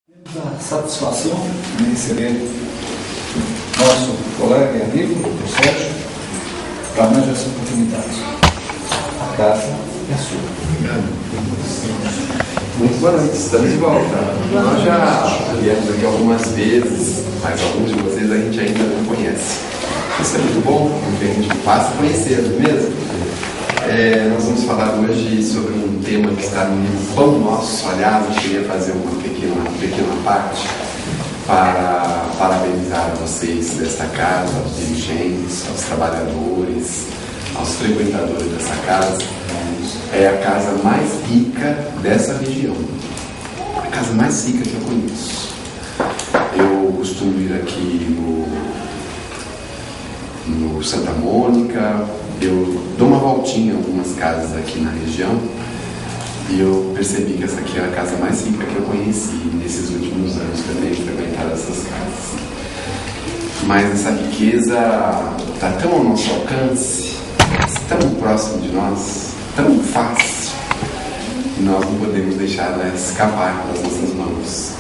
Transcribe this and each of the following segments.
Temos a satisfação de receber nosso colega e amigo, o Sérgio, para mais essa oportunidade. A casa é sua. Obrigado. Muito boa noite, estamos de volta. Nós já viemos aqui algumas vezes, mas alguns de vocês a gente ainda não conhece. Isso é muito bom, porque a gente passa a conhecer, não é mesmo? Nós vamos falar hoje sobre um tema que está no livro Pão Nosso. Aliás, eu queria fazer uma pequena parte para parabenizar vocês desta casa, aos dirigentes, aos trabalhadores, aos frequentadores dessa casa. É a casa mais rica dessa região, a casa mais rica que eu conheço. Eu costumo ir aqui no Santa Mônica, eu dou uma voltinha em algumas casas aqui na região e eu percebi que essa aqui é a casa mais rica que eu conheci nesses últimos anos que eu tenho frequentado essas casas. Mas essa riqueza está tão ao nosso alcance, tão próximo de nós, tão fácil, que nós não podemos deixar ela escapar das nossas mãos.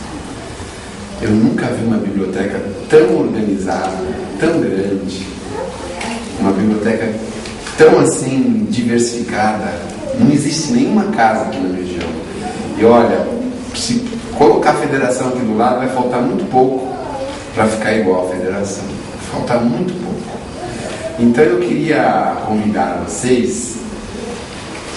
Eu nunca vi uma biblioteca tão organizada, tão grande, uma biblioteca tão assim diversificada. Não existe nenhuma casa aqui na região. E olha, se colocar a federação aqui do lado, vai faltar muito pouco para ficar igual a federação. Vai faltar muito pouco. Então eu queria convidar vocês.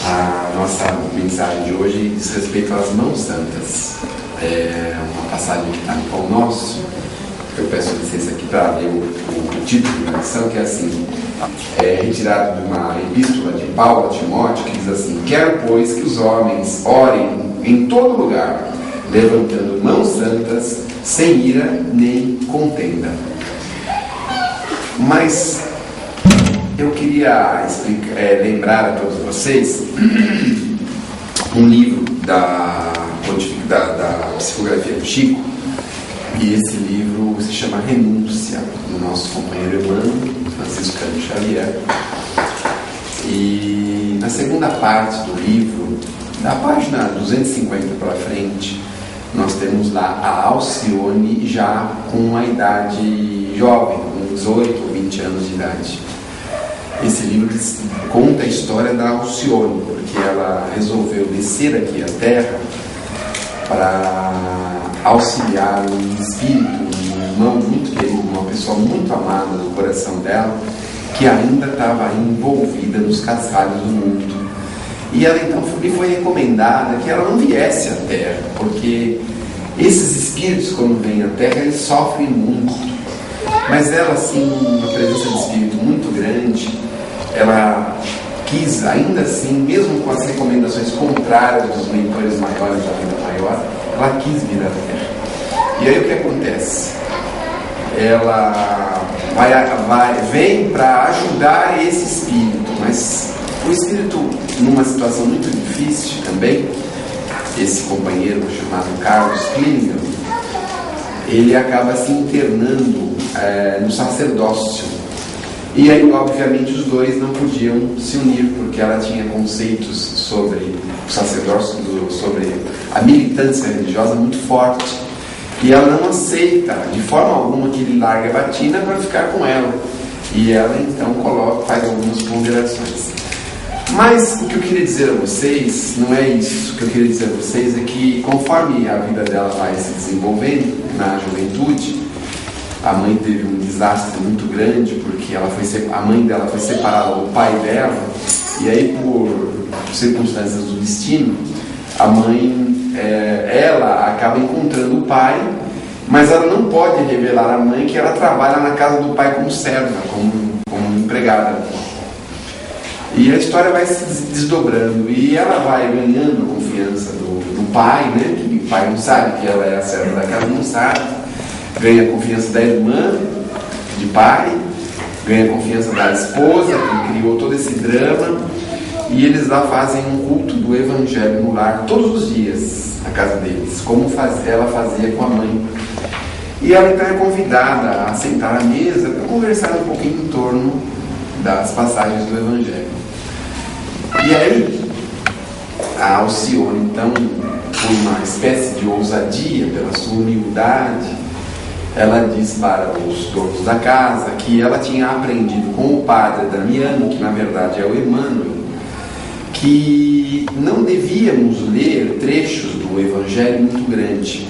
A nossa mensagem de hoje diz respeito às mãos santas. É uma passagem que está no Pão Nosso. Eu peço licença aqui para ler o título da lição, que é assim: é retirado de uma epístola de Paulo a Timóteo, que diz assim: quero, pois, que os homens orem em todo lugar, levantando mãos santas, sem ira nem contenda. Mas eu queria lembrar a todos vocês um livro da psicografia do Chico, e esse livro se chama Renúncia, do nosso companheiro Emmanuel, Francisco Cândido Xavier. E na segunda parte do livro, da página 250 para frente, nós temos lá a Alcione já com uma idade jovem, com 18 ou 20 anos de idade. Esse livro conta a história da Alcione, porque ela resolveu descer aqui à Terra para auxiliar um espírito, um irmão muito querido, uma pessoa muito amada do coração dela, que ainda estava envolvida nos cascalhos do mundo. E ela então lhe foi recomendada que ela não viesse à Terra, porque esses espíritos, quando vêm à Terra, eles sofrem muito. Mas ela, assim, uma presença de espírito muito grande, ela quis, ainda assim, mesmo com as recomendações contrárias dos mentores maiores da vida maior, ela quis vir à Terra. E aí o que acontece? Ela vem para ajudar esse espírito, mas o espírito, numa situação muito difícil também, esse companheiro chamado Carlos Klinger, ele acaba se internando no sacerdócio. E aí, obviamente, os dois não podiam se unir, porque ela tinha conceitos sobre o sacerdócio, sobre a militância religiosa muito forte. E ela não aceita, de forma alguma, que ele largue a batina para ficar com ela. E ela, então, faz algumas ponderações. Mas o que eu queria dizer a vocês, não é isso. O que eu queria dizer a vocês é que, conforme a vida dela vai se desenvolvendo na juventude, a mãe teve um desastre muito grande, porque a mãe dela foi separada do pai dela, e aí, por circunstâncias do destino, a mãe, ela acaba encontrando o pai, mas ela não pode revelar à mãe que ela trabalha na casa do pai como serva, como empregada. E a história vai se desdobrando, e ela vai ganhando a confiança do pai, né? Que o pai não sabe que ela é a serva da casa, não sabe. Ganha a confiança da irmã, de pai, ganha a confiança da esposa, que criou todo esse drama, e eles lá fazem um culto do Evangelho no lar todos os dias, na casa deles, como ela fazia com a mãe. E ela então é convidada a sentar à mesa para conversar um pouquinho em torno das passagens do Evangelho. E aí, a Alcione então por uma espécie de ousadia, pela sua humildade, ela diz para os donos da casa que ela tinha aprendido com o padre Damiano, que na verdade é o Emmanuel, que não devíamos ler trechos do Evangelho muito grande,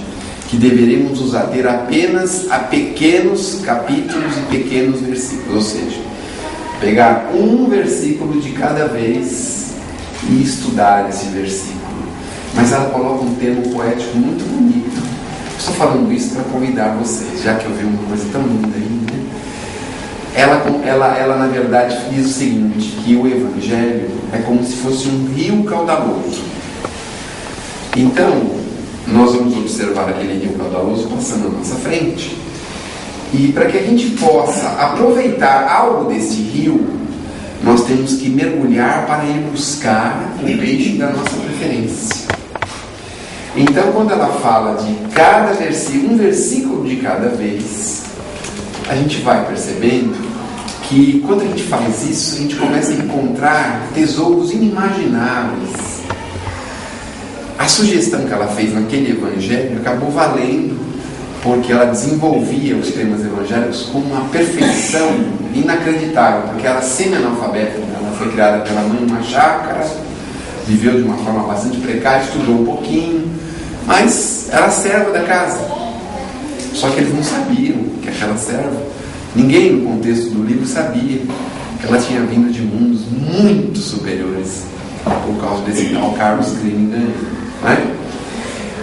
que deveríamos nos ater apenas a pequenos capítulos e pequenos versículos, ou seja, pegar um versículo de cada vez e estudar esse versículo. Mas ela coloca um termo poético muito bonito. Estou falando isso para convidar vocês, já que eu vi uma coisa tão linda aí, né? Ela na verdade diz o seguinte, que o Evangelho é como se fosse um rio caudaloso. Então, nós vamos observar aquele rio caudaloso passando à nossa frente. E para que a gente possa aproveitar algo desse rio, nós temos que mergulhar para ir buscar o peixe da nossa preferência. Então, quando ela fala de cada versículo, um versículo de cada vez, a gente vai percebendo que quando a gente faz isso, a gente começa a encontrar tesouros inimagináveis. A sugestão que ela fez naquele evangelho acabou valendo, porque ela desenvolvia os temas evangélicos com uma perfeição inacreditável, porque ela semi-analfabeta, ela foi criada pela mãe numa chácara, viveu de uma forma bastante precária, estudou um pouquinho, mas era serva da casa. Só que eles não sabiam que aquela serva, ninguém no contexto do livro sabia que ela tinha vindo de mundos muito superiores, por causa desse tal Carlos Cunningham, né?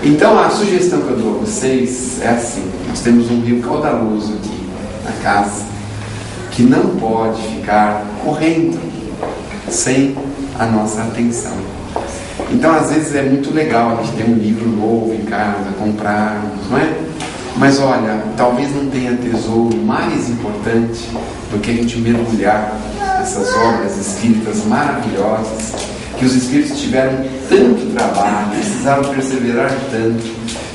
Então a sugestão que eu dou a vocês é assim: nós temos um rio caudaloso aqui na casa, que não pode ficar correndo sem a nossa atenção. Então às vezes é muito legal a gente ter um livro novo em casa, comprarmos, não é? Mas olha, talvez não tenha tesouro mais importante do que a gente mergulhar nessas obras espíritas maravilhosas, que os espíritos tiveram tanto trabalho, precisaram perseverar tanto,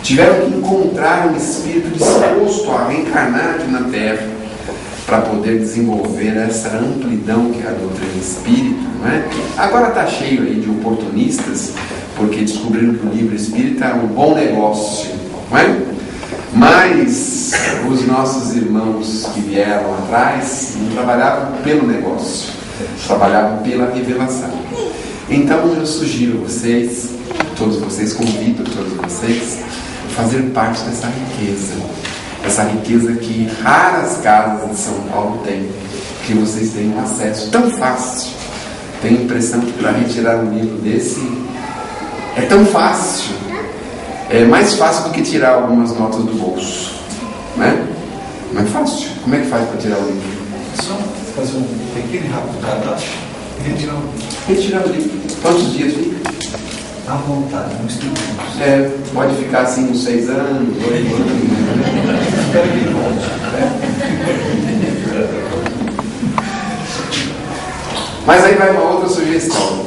tiveram que encontrar um espírito disposto a reencarnar aqui na Terra para poder desenvolver essa amplidão que é a doutrina espírita, não é? Agora está cheio aí de oportunistas, porque descobriram que o livro espírita é um bom negócio, não é? Mas os nossos irmãos que vieram atrás não trabalhavam pelo negócio, trabalhavam pela revelação. Então eu sugiro a vocês, todos vocês, convido todos vocês a fazer parte dessa riqueza. Essa riqueza que raras casas de São Paulo têm, que vocês tenham acesso tão fácil. Tenho a impressão que para retirar um livro desse é tão fácil, é mais fácil do que tirar algumas notas do bolso, né? Não é fácil. Como é que faz para tirar o livro? Só fazer um pequeno e rápido cadastro e retirar o livro. Retirar o livro. Quantos dias fica? À vontade, não estudo. Pode ficar assim uns 6 anos, 8 anos. Espero que ele volte. Mas aí vai uma outra sugestão.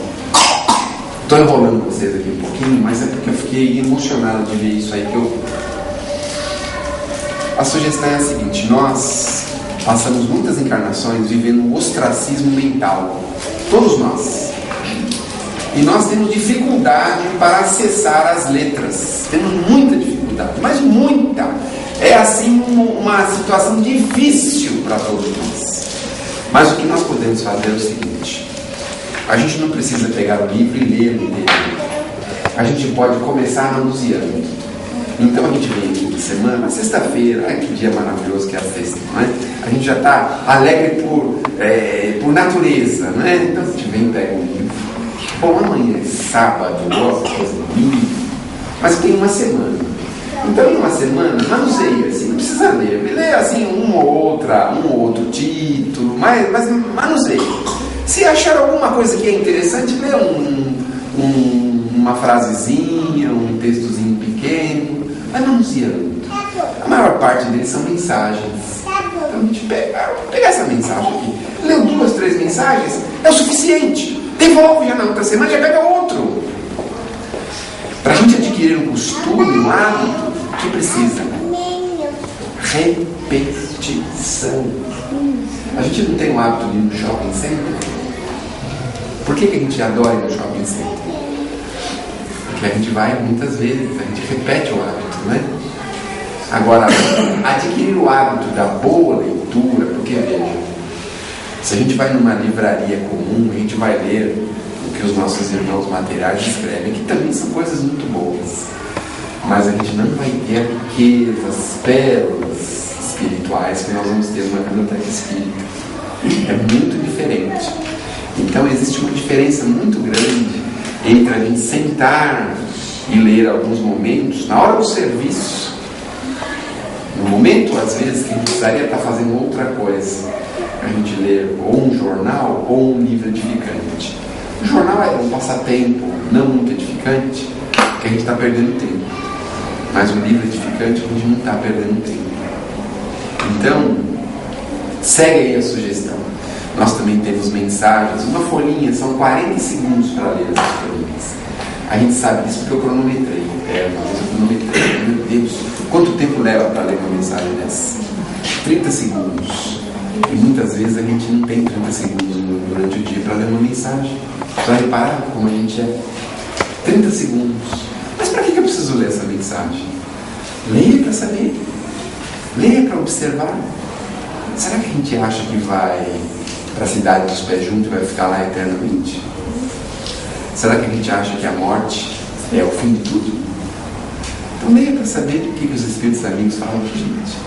Estou enrolando vocês aqui um pouquinho, mas é porque eu fiquei emocionado de ver isso aí que eu vi. A sugestão é a seguinte: nós passamos muitas encarnações vivendo um ostracismo mental. Todos nós. E nós temos dificuldade para acessar as letras. Temos muita dificuldade, mas muita. É assim uma situação difícil para todos nós. Mas o que nós podemos fazer é o seguinte: a gente não precisa pegar o livro e ler o livro. A gente pode começar manuseando. Então a gente vem aqui de semana, sexta-feira, que dia maravilhoso que é a sexta, não é? A gente já está alegre por natureza, não é? Então a gente vem e pega o livro. Bom, amanhã é sábado, eu gosto de fazer livro, mas tem uma semana. Então em uma semana, manuseia, assim, não precisa ler. Lê assim um ou outro título, mas manuseia. Se achar alguma coisa que é interessante, lê uma frasezinha, um textozinho pequeno, mas manuseando. A maior parte deles são mensagens. Então a gente pega essa mensagem aqui, leu 2, 3 mensagens, é o suficiente. Devolve já na outra semana, já pega outro. Para a gente adquirir um costume, um hábito, o que precisa? Repetição. A gente não tem o hábito de ir no shopping center? Por que a gente adora ir no shopping center? Porque porque a gente vai muitas vezes, a gente repete o hábito, né? Agora, adquirir o hábito da boa leitura, porque veja, se a gente vai numa livraria comum, a gente vai ler o que os nossos irmãos materiais escrevem, que também são coisas muito boas, mas a gente não vai ter a riqueza, as pérolas espirituais que nós vamos ter numa biblioteca espírita. É muito diferente. Então existe uma diferença muito grande entre a gente sentar e ler alguns momentos na hora do serviço, no momento às vezes que a gente precisaria estar fazendo outra coisa, a gente ler ou um jornal ou um livro edificante. O jornal é um passatempo não muito edificante, que a gente está perdendo tempo, mas o livro edificante a gente não está perdendo tempo. Então segue aí a sugestão. Nós também temos mensagens, uma folhinha, são 40 segundos para ler essas folhinhas. A gente sabe disso porque eu cronometrei. Uma vez eu cronometrei. Meu Deus, quanto tempo leva para ler uma mensagem dessa? 30 segundos. E muitas vezes a gente não tem 30 segundos durante o dia para ler uma mensagem. Para reparar como a gente é. 30 segundos. Mas para que eu preciso ler essa mensagem? Leia para saber. Leia para observar. Será que a gente acha que vai para a cidade dos pés juntos e vai ficar lá eternamente? Será que a gente acha que a morte é o fim de tudo? Então leia para saber o que os Espíritos amigos falam para a gente.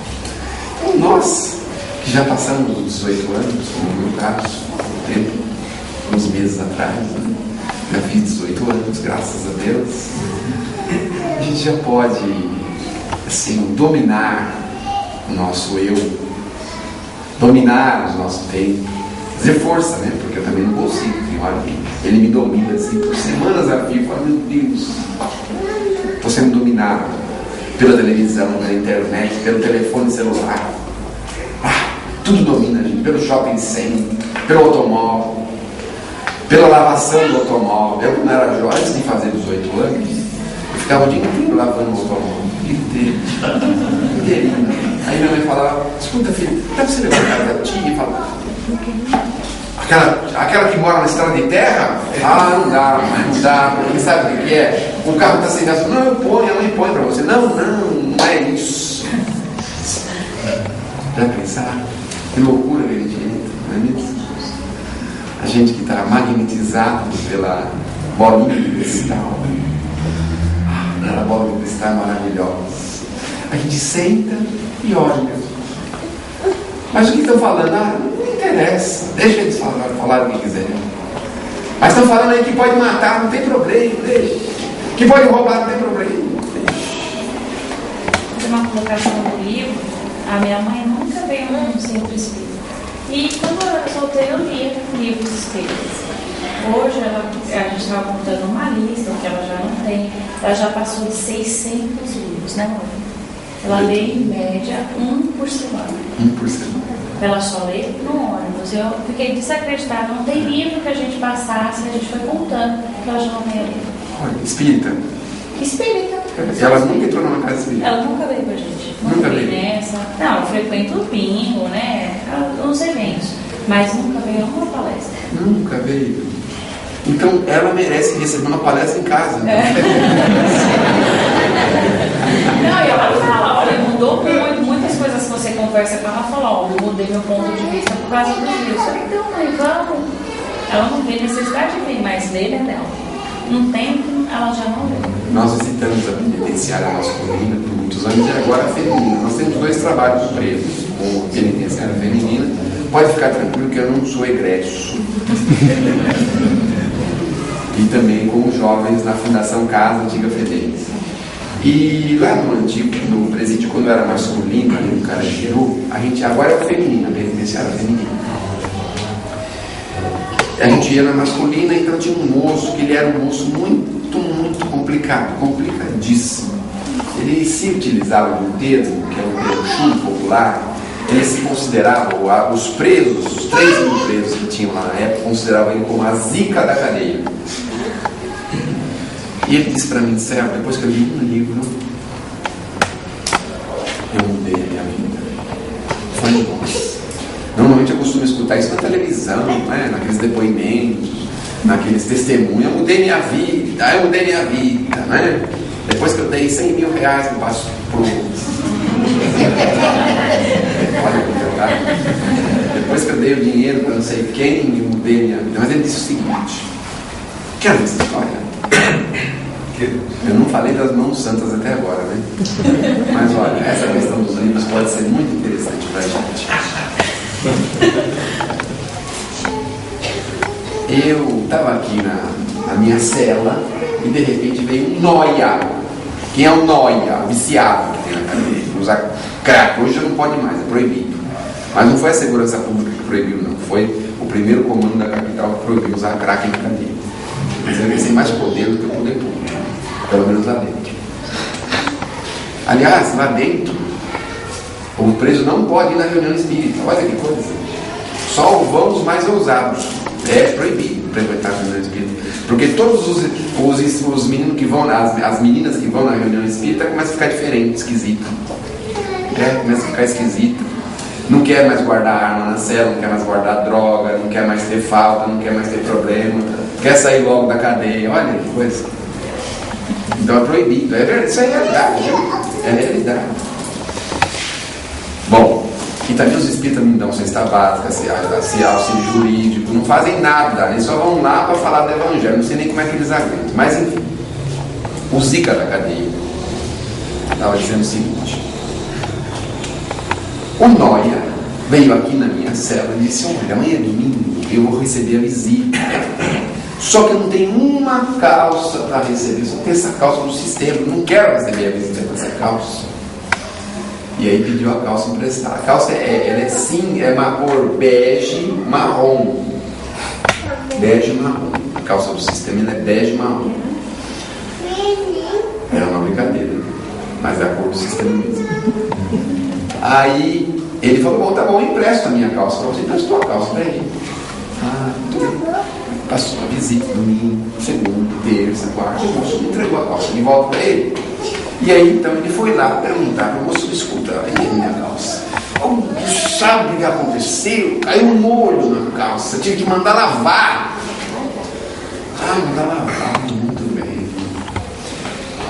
Então nós, que já passamos os 18 anos, como no meu caso, há tempo, uns meses atrás, né? Já fiz 18 anos, graças a Deus, a gente já pode, assim, dominar o nosso eu, dominar o nosso tempo, fazer força, né? Porque eu também não consigo. Tem hora que ele me domina assim por semanas a fio. Falo, meu Deus, estou sendo dominado pela televisão, pela internet, pelo telefone celular. Tudo domina a gente, pelo shopping center, pelo automóvel, pela lavação do automóvel. Eu, quando era jovem, antes de fazer 18 anos, eu ficava o dia inteiro lavando o automóvel, o dia inteiro, inteirinho. Aí minha mãe falava, escuta filho, dá pra você levar a casa da tia e falar, aquela que mora na estrada de terra? Ah, não dá, porque sabe o que é? O carro está sem gasolina, não, eu ponho, a mãe põe pra você. Não é isso. Já pensaram? Que loucura que a gente entra, não é mesmo? A gente que está magnetizado pela bolinha de cristal. Aquela bola de cristal é maravilhosa. A gente senta e olha. Mas o que estão falando? Não interessa. Deixa eles falar o que quiserem. Mas estão falando aí que pode matar, não tem problema. Deixa. Que pode roubar, não tem problema. Tem uma colocação no livro. A minha mãe nunca veio num centro espírita. E quando eu era solteira, eu lia livros espíritas. Hoje a gente estava montando uma lista, que ela já não tem. Ela já passou de 600 livros, né, mãe? Ela lê em média 1 por semana. 1 por semana. Ela só lê no ônibus. Eu fiquei desacreditada. Não tem livro que a gente passasse, a gente foi contando que ela já não ia ler. Olha, espírita. Espírita. Ela nunca entrou numa casa espírita. Ela nunca veio com a gente. Nunca veio nessa. Não, eu frequento o bingo, né? Os eventos. Mas nunca veio a uma palestra. Nunca veio. Então ela merece receber uma palestra em casa. Né? Não, e ela fala, olha, mudou muito, muitas coisas que você conversa com ela, fala, ó, eu mudei meu ponto de vista por causa dos livros. Eu falei, então, mãe, vamos. Ela não vê necessidade de vir, mas ler é dela. Não tem, ela já não lê. Nós visitamos a penitenciária masculina por muitos anos e agora a feminina. Nós temos 2 trabalhos presos com a penitenciária feminina. Pode ficar tranquilo que eu não sou egresso. E também com os jovens na Fundação Casa Antiga Fedez. E lá no presídio, quando era masculino, ali no Carandiru, a gente agora é feminina, a penitenciária feminina. A gente ia na masculina, então tinha um moço, que ele era um moço muito complicado, complicadíssimo. Ele se utilizava de um termo, que é um termo chulo popular. Ele se considerava, os presos, os 3 mil presos que tinham lá na época, consideravam ele como a zica da cadeia. E ele disse para mim, Céu, depois que eu li um livro, eu mudei a minha vida. Foi nossa. Normalmente eu costumo escutar isso na televisão, né? Naqueles depoimentos. naqueles testemunhos, eu mudei minha vida, né? Depois que eu dei 100 mil reais pro pastor, depois que eu dei o dinheiro para não sei quem, eu mudei minha vida. Mas ele disse o seguinte: quer ver essa história? Eu não falei das mãos santas até agora, né? Mas olha, essa questão dos livros pode ser muito interessante para a gente. Eu estava aqui na minha cela e de repente veio um nóia. Quem é o nóia? O viciado que tem na cadeia. Usar crack. Hoje já não pode mais, é proibido. Mas não foi a segurança pública que proibiu, não. Foi o primeiro comando da capital que proibiu usar crack na cadeia. Mas eles têm mais poder do que o poder público. Pelo menos lá dentro. Aliás, lá dentro, o preso não pode ir na reunião espírita. Olha que coisa. Só vão os mais ousados. É proibido frequentar a reunião espírita. Porque todos os meninos que vão, as meninas que vão na reunião espírita começam a ficar diferente, esquisito. Começa a ficar esquisito. Não quer mais guardar arma na cela, não quer mais guardar droga, não quer mais ter falta, não quer mais ter problema, quer sair logo da cadeia. Olha que coisa. Então é proibido. É verdade, isso é realidade. É realidade. Bom, e também os espíritas não dão cesta básica, se auxílio jurídico, não fazem nada, eles só vão lá para falar do evangelho. Não sei nem como é que eles aguentam. Mas enfim, o Zica da cadeia estava dizendo o seguinte: o Noia veio aqui na minha cela e disse: olha, amanhã é domingo, eu vou receber a visita. Só que eu não tenho uma calça para receber, só tenho essa calça no sistema, não quero receber a visita com essa calça. E aí pediu a calça emprestada. A calça é uma cor bege marrom. Bege marrom. A calça do sistema é bege marrom. Era uma brincadeira, mas é a cor do sistema mesmo. Aí ele falou: bom, tá bom, eu empresto a minha calça para você. Emprestou a calça para ele. Passou a visita, domingo, segundo, terça, quarta. O moço me entregou a calça de volta para ele. E aí então ele foi lá perguntar para o moço: escuta, aí a minha calça, sabe o que aconteceu? Caiu um molho na calça, tive que mandar lavar. Mandar lavar, muito bem.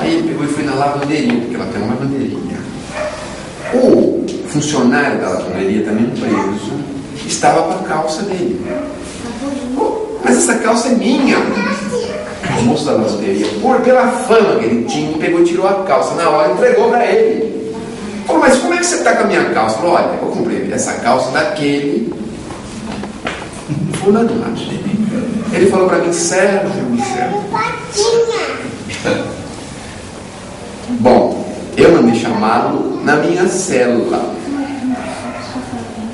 Aí ele pegou e foi na lavanderia, porque ela tem uma lavanderia. O funcionário da lavanderia, também preso, estava com a calça dele. Mas essa calça é minha. O moço da lavanderia, pela fama que ele tinha, pegou e tirou a calça na hora e entregou para ele. Falou: mas como é que você está com a minha calça? Falou: olha, eu comprei essa calça daquele fulano lá. Ele falou para mim: Sérgio. Bom, eu mandei chamá-lo na minha célula.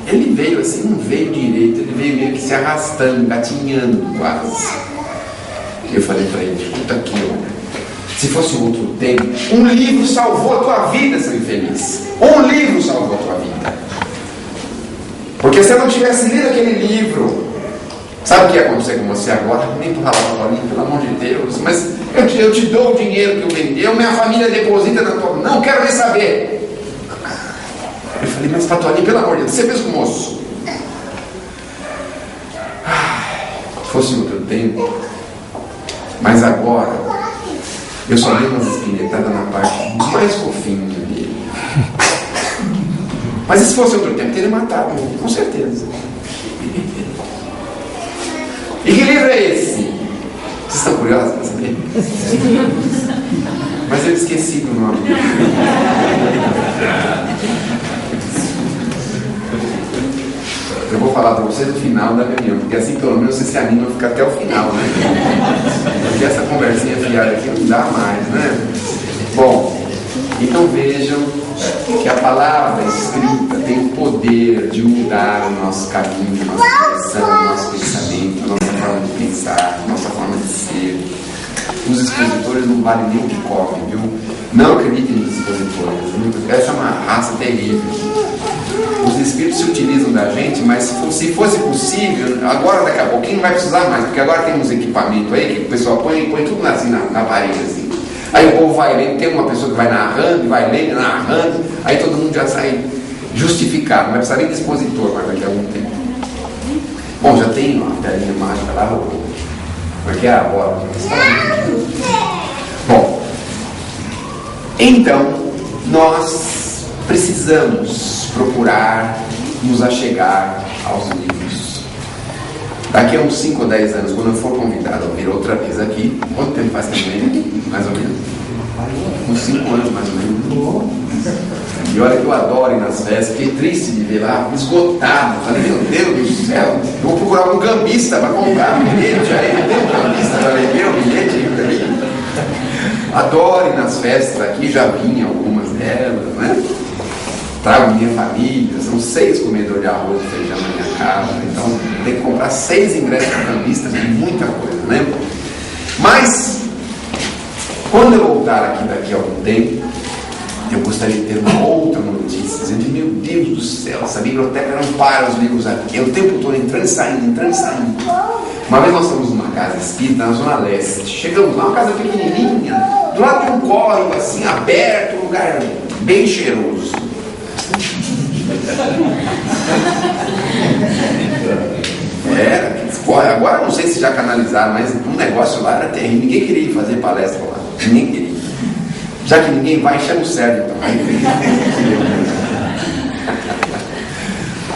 Ele veio assim, não veio direito, ele veio meio que se arrastando, engatinhando quase. Eu falei para ele: escuta aqui, olha, se fosse um outro tempo, um livro salvou a tua vida, seu infeliz. Um livro salvou a tua vida. Porque se eu não tivesse lido aquele livro, sabe o que ia acontecer com você agora? Nem por falar, pelo amor de Deus, mas eu te dou o dinheiro que eu vendi, minha família deposita na tua... Não quero nem saber. Eu falei: mas Patolinho, pelo amor de Deus, você fez com o moço? Se fosse outro tempo. Mas agora eu só dei umas espinhetadas na parte mais fofinha dele. Mas se fosse outro tempo, teria matado, com certeza. E que livro é esse? Vocês estão curiosos para saber? Mas eu esqueci do nome. Eu vou falar para vocês no final da reunião, porque assim pelo menos vocês se animam a ficar até o final, né? Porque essa conversinha fiada aqui não dá mais, né? Bom, então vejam que a palavra escrita tem o poder de mudar o nosso caminho, a nossa direção, o nosso pensamento, a nossa forma de pensar, a nossa forma de ser. Os expositores não valem nem o que comem, viu? Não acreditem nos expositores. Essa é uma raça terrível. Os espíritos se utilizam da gente, mas se fosse possível, agora daqui a pouquinho não vai precisar mais, porque agora tem uns equipamentos aí que o pessoal põe tudo assim na parede assim. Aí o povo vai lendo, tem uma pessoa que vai narrando, vai lendo, narrando, aí todo mundo já sai justificado, não vai precisar nem de expositor mais daqui a algum tempo. Bom, já tem uma telinha mágica lá, Porque a avó. Bom, então nós precisamos procurar nos achegar aos livros. Daqui a uns 5 ou 10 anos, quando eu for convidado a vir outra vez aqui, quanto tempo faz também? Mais ou menos? Uns 5 anos mais ou menos. E olha que eu adoro ir nas festas, fiquei triste de ver lá, esgotado. Falei, meu Deus do céu, eu vou procurar um cambista para comprar o bilhete. Aí não tem um cambista para vender o bilhete aí para mim. Adoro ir nas festas aqui, já vim algumas delas, né? Trago minha família, são 6 comedores de arroz e feijão na minha casa, então tem que comprar 6 ingressos para cambistas, muita coisa, né? Mas, quando eu voltar aqui daqui a algum tempo, eu gostaria de ter uma outra notícia, dizendo, meu Deus do céu, essa biblioteca não para os livros aqui, é o tempo todo entrando e saindo, entrando e saindo. Uma vez nós estamos numa casa espírita na Zona Leste, chegamos lá, uma casa pequenininha, do lado de um córrego assim, aberto, um lugar bem cheiroso. Agora não sei se já canalizaram, mas um negócio lá era terrível, ninguém queria ir fazer palestra lá, ninguém queria. Já que ninguém vai, encher o certo então.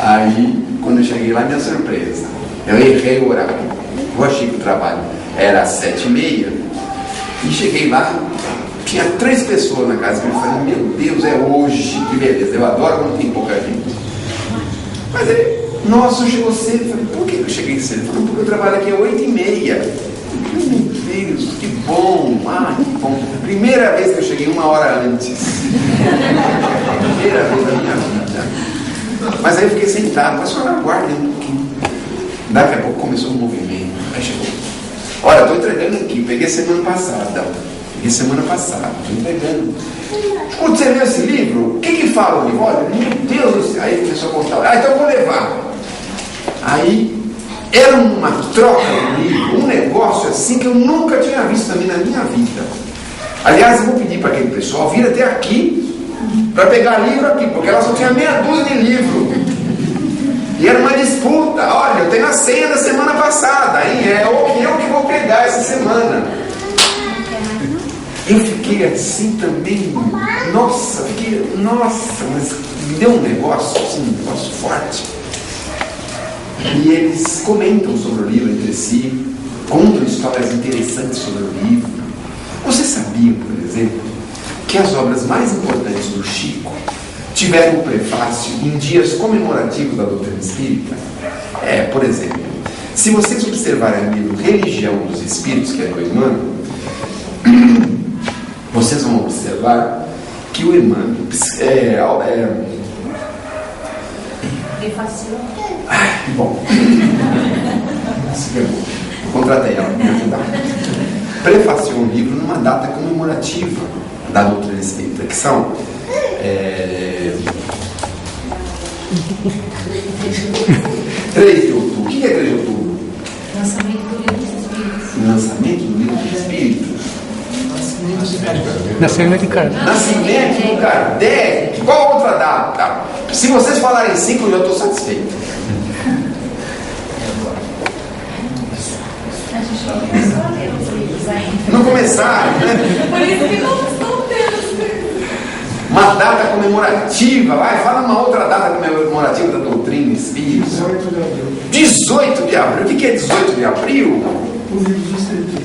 Aí, quando eu cheguei lá, minha surpresa, eu errei o horário. Eu achei que o trabalho era às 7h30 e cheguei lá, tinha 3 pessoas na casa. Eu falei, meu Deus, é hoje, que beleza, eu adoro quando tem pouca gente. Mas aí, nossa, eu chegou cedo. Eu falei, por que eu cheguei cedo? Eu falei, porque eu trabalho aqui às 8h30. Meu Deus, que bom, que bom. Primeira vez que eu cheguei 1 hora antes. Primeira vez da minha vida. Mas aí eu fiquei sentado, mas só aguardem um pouquinho. Daqui a pouco começou um movimento. Aí chegou. Olha, estou entregando aqui, peguei semana passada. Estou entregando. Quando você leu esse livro, o que fala o livro? Olha, meu Deus do céu. Aí começou a contar. Então eu vou levar. Aí era uma troca de livro, um negócio assim que eu nunca tinha visto também na minha vida. Aliás, eu vou pedir para aquele pessoal vir até aqui para pegar livro aqui, porque ela só tinha meia dúzia de livro. E era uma disputa. Olha, eu tenho a senha da semana passada, hein? É eu que vou pegar essa semana. Eu fiquei assim também. Nossa, mas me deu um negócio assim, um negócio forte. E eles comentam sobre o livro entre si, contam histórias interessantes sobre o livro. Você sabia, por exemplo, que as obras mais importantes do Chico tiveram um prefácio em dias comemorativos da doutrina espírita? Por exemplo, se vocês observarem o livro Religião dos Espíritos, que é do Emmanuel, vocês vão observar que o Emmanuel Prefaciou. que bom. Contratei ela para me ajudar. Prefaciou o livro numa data comemorativa da doutrina espírita, que são 3 de outubro. O que é 3 de outubro? Lançamento do livro dos Espíritos. Lançamento do livro dos Espíritos. Nascimento de Kardec. Nascimento do Kardec. Qual outra data? Se vocês falarem 5, eu já estou satisfeito. A gente não começou a ler os livros ainda. Não começaram, né? Por isso que não estão tendo. Uma data comemorativa. Vai, fala uma outra data comemorativa da doutrina espírita. 18 de abril. O que é 18 de abril?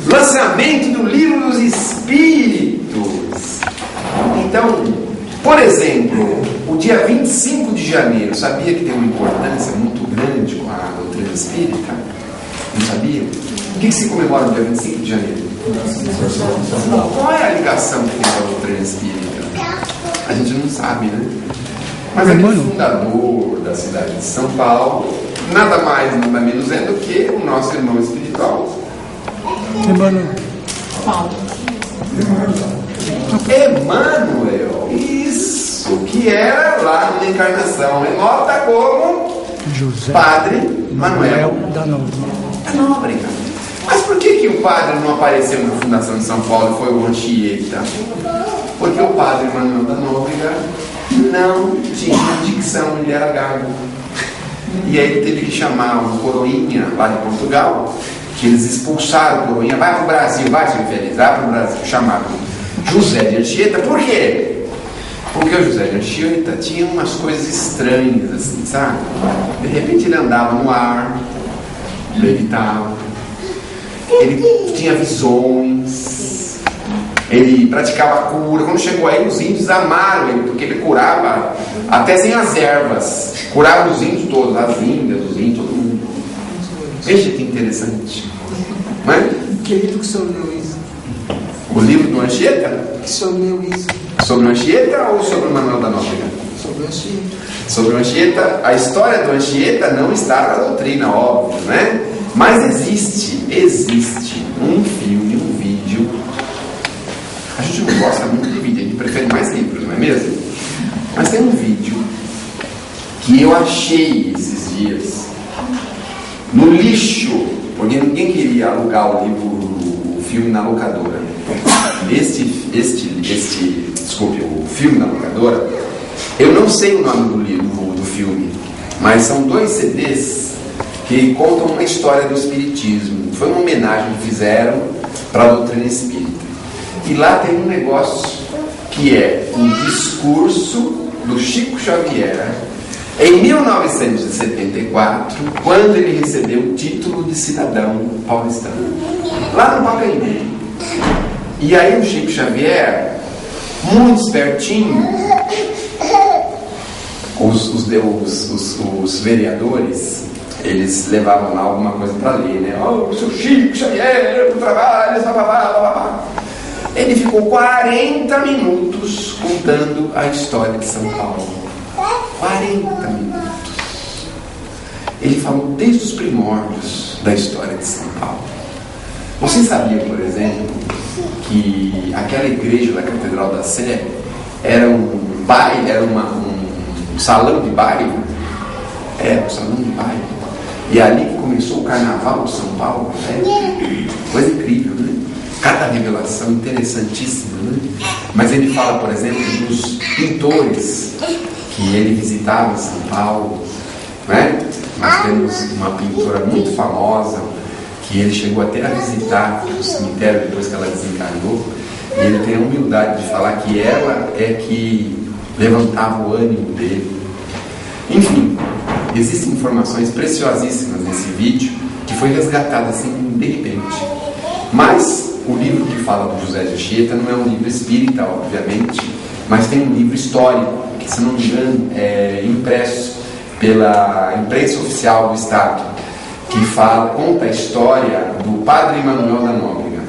Lançamento do Livro dos Espíritos. Então, por exemplo, o dia 25 de janeiro, sabia que tem uma importância muito grande com a doutrina espírita? Não sabia? O que se comemora no dia 25 de janeiro? Qual é a ligação que tem com a doutrina espírita? A gente não sabe, né? Mas aquele fundador da cidade de São Paulo, nada mais, nada menos é do que o nosso irmão espiritual Emmanuel. Isso, que era lá na encarnação em nota como José Padre Manuel da Nóbrega. Mas por que o padre não apareceu na fundação de São Paulo e foi o Anchieta? Porque o Padre Manuel da Nóbrega não tinha dicção, ele era gago. E aí ele teve que chamar um coroinha lá de Portugal, que eles expulsaram o coroinha, vai para o Brasil, vai ser infeliz, vai para o Brasil, chamado José de Anchieta. Por quê? Porque o José de Anchieta tinha umas coisas estranhas, assim, sabe? De repente ele andava no ar, levitava, ele tinha visões, ele praticava cura. Quando chegou aí, os índios amaram ele, porque ele curava até sem as ervas, curava os índios todos, as índias, os índios, todo mundo. Veja que interessante, não é? Que livro que o senhor leu isso? O livro do Anchieta? Que o senhor leu isso? Sobre o Anchieta ou sobre o Manuel da Nóbrega? Sobre o Anchieta. Sobre o Anchieta, a história do Anchieta não está na doutrina, óbvio, né? Mas existe um filme, um vídeo. A gente não gosta muito de vídeo, a gente prefere mais livros, não é mesmo? Mas tem um vídeo que eu achei esses dias no lixo, porque ninguém queria alugar o livro, o filme na locadora. Desculpe, o filme na locadora, eu não sei o nome do livro, do filme, mas são 2 CDs que contam uma história do Espiritismo. Foi uma homenagem que fizeram para a doutrina espírita. E lá tem um negócio que é um discurso do Chico Xavier em 1974, quando ele recebeu o título de cidadão paulistano, lá no Pacaembu. E aí o Chico Xavier, muito espertinho, os vereadores, eles levavam lá alguma coisa para ler, né? Oh, o seu Chico Xavier, pro trabalho, blá, blá, blá, blá, blá. Ele ficou 40 minutos contando a história de São Paulo. 40 minutos. Ele falou desde os primórdios da história de São Paulo. Você sabia, por exemplo, que aquela igreja da Catedral da Sé era um baile, era um salão de baile? Era um salão de baile. E ali que começou o Carnaval de São Paulo, né? Coisa incrível, né? Cada revelação interessantíssima, né? Mas ele fala, por exemplo, dos pintores que ele visitava em São Paulo, né? Nós temos uma pintora muito famosa que ele chegou até a visitar o cemitério depois que ela desencarnou, e ele tem a humildade de falar que ela é que levantava o ânimo dele. Enfim, existem informações preciosíssimas nesse vídeo que foi resgatado assim de repente. Mas o livro que fala do José de Anchieta não é um livro espírita, obviamente, mas tem um livro histórico que, se não me engano, é impresso pela imprensa oficial do Estado, que conta a história do Padre Manuel da Nóbrega.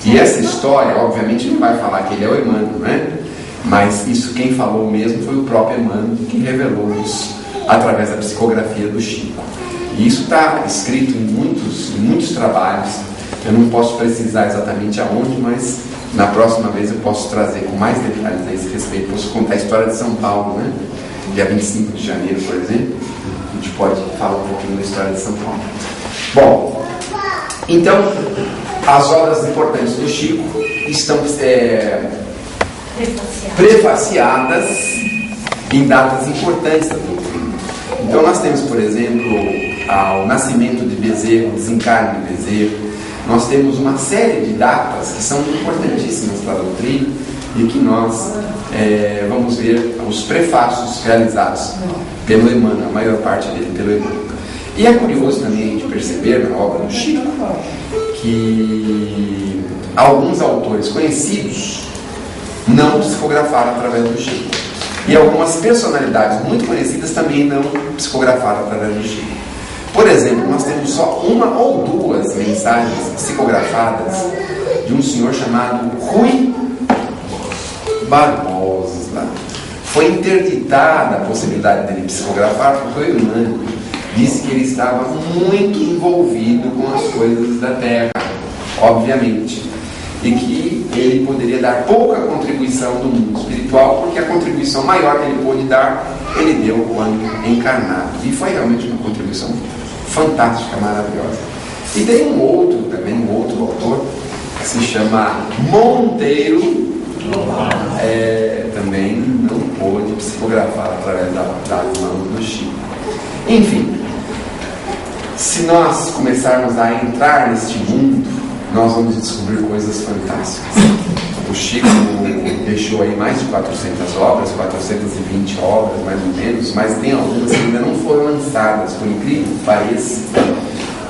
E essa história, obviamente, não vai falar que ele é o Emmanuel, né? Mas isso quem falou mesmo foi o próprio Emmanuel, que revelou isso através da psicografia do Chico. E isso está escrito em muitos trabalhos. Eu não posso precisar exatamente aonde, mas na próxima vez eu posso trazer com mais detalhes a esse respeito. Posso contar a história de São Paulo, né? Dia 25 de janeiro, por exemplo. A gente pode falar um pouquinho da história de São Paulo. Bom, então, as obras importantes do Chico estão prefaciadas em datas importantes da doutrina. Então nós temos, por exemplo, o nascimento de Bezerro, o desencarne de Bezerro. Nós temos uma série de datas que são importantíssimas para a doutrina e que nós vamos ver os prefácios realizados pelo Emmanuel, a maior parte dele pelo Emmanuel. E é curioso também a gente perceber na obra do Chico que alguns autores conhecidos não psicografaram através do Chico. E algumas personalidades muito conhecidas também não psicografaram através do Chico. Por exemplo, nós temos só uma ou duas mensagens psicografadas de um senhor chamado Rui Barbosa. Foi interditada a possibilidade dele psicografar porque o Emmanuel disse que ele estava muito envolvido com as coisas da terra, obviamente, e que ele poderia dar pouca contribuição do mundo espiritual, porque a contribuição maior que ele pôde dar, ele deu quando encarnado. E foi realmente uma contribuição fantástica, maravilhosa. E tem um outro autor, que se chama Monteiro, também não pôde psicografar através das mãos do Chico. Enfim, Se nós começarmos a entrar neste mundo, nós vamos descobrir coisas fantásticas. O Chico deixou aí mais de 400 obras, 420 obras mais ou menos, mas tem algumas que ainda não foram lançadas, por incrível que pareça,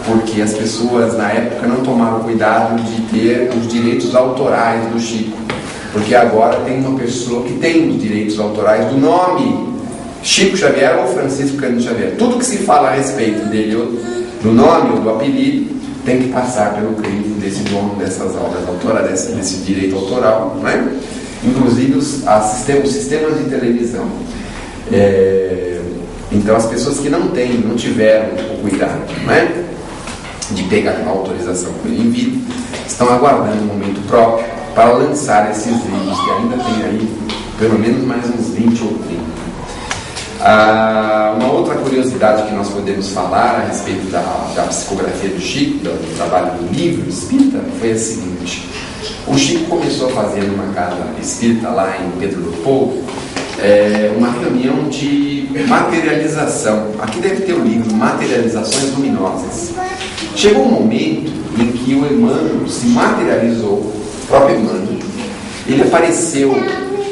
porque as pessoas na época não tomaram cuidado de ter os direitos autorais do Chico, porque agora tem uma pessoa que tem os direitos autorais do nome Chico Xavier ou Francisco Cândido Xavier. Tudo que se fala a respeito dele, do nome ou do apelido, tem que passar pelo crivo desse dono dessas obras autorais, desse direito autoral, não é? Inclusive os sistemas de televisão. Então as pessoas que não tiveram o cuidado, não é? De pegar a autorização por ele em vida, estão aguardando um momento próprio para lançar esses livros, que ainda tem aí pelo menos mais uns 20 ou 30. Uma outra curiosidade que nós podemos falar a respeito da psicografia do Chico, do trabalho do livro espírita, foi a seguinte: o Chico começou a fazer numa casa espírita lá em Pedro Leopoldo uma reunião de materialização. Aqui deve ter o livro Materializações Luminosas. Chegou um momento em que o Emmanuel se materializou, o próprio Emmanuel. Ele apareceu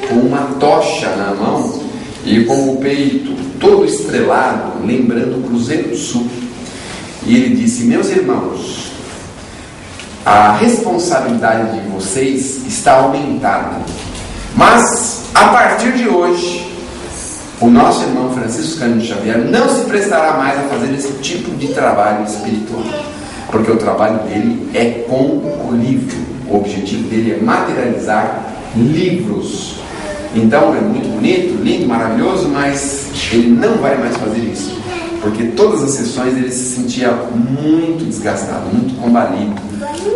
com uma tocha na mão e com o peito todo estrelado, lembrando o Cruzeiro do Sul. E ele disse: meus irmãos, a responsabilidade de vocês está aumentada, mas a partir de hoje o nosso irmão Francisco Cândido Xavier não se prestará mais a fazer esse tipo de trabalho espiritual, porque o trabalho dele é com o livro. O objetivo dele é materializar livros. Então é muito bonito, lindo, maravilhoso, mas ele não vai mais fazer isso, porque todas as sessões ele se sentia muito desgastado, muito combalido,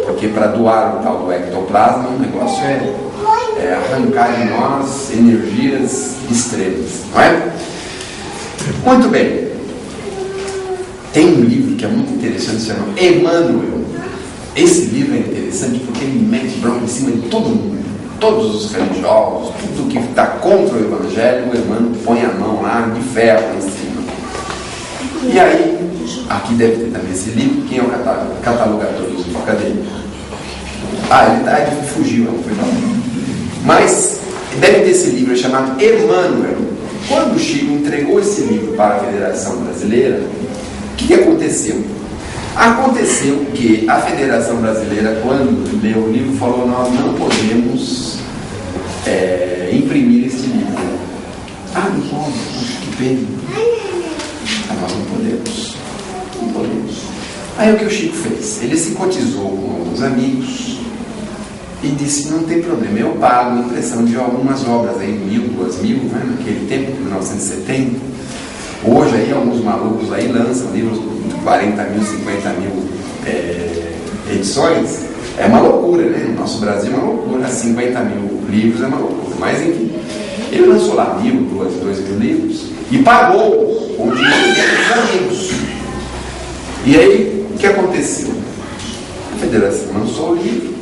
porque para doar o tal do ectoplasma o negócio é arrancar de nós energias extremas, não é? Muito bem. Tem um livro que é muito interessante, se chama Emmanuel. Esse livro é interessante porque ele mete bronca em cima de todo mundo, todos os religiosos, tudo que está contra o Evangelho, o Emmanuel põe a mão lá de ferro em cima. E aí, aqui deve ter também esse livro. Quem é o catalogador do livro? Cadê ele? Ele fugiu, não foi não. Mas deve ter esse livro chamado Emmanuel. Quando o Chico entregou esse livro para a Federação Brasileira, o que aconteceu? Aconteceu que a Federação Brasileira, quando leu o livro, falou: nós não podemos imprimir este livro. Não pode, puxa, que pena. Nós não podemos. Não podemos. Aí o que o Chico fez? Ele se cotizou com alguns amigos e disse: não tem problema, eu pago a impressão de algumas obras aí, 1.000, 2.000, né, naquele tempo, 1970. Hoje aí alguns malucos aí lançam livros de 40 mil, 50 mil edições. É uma loucura, né? No nosso Brasil é uma loucura. 50 mil livros é uma loucura. Mas enfim, ele lançou lá 1.000, 2.000 livros e pagou o dinheiro dos amigos. E aí, o que aconteceu? A Federação lançou o livro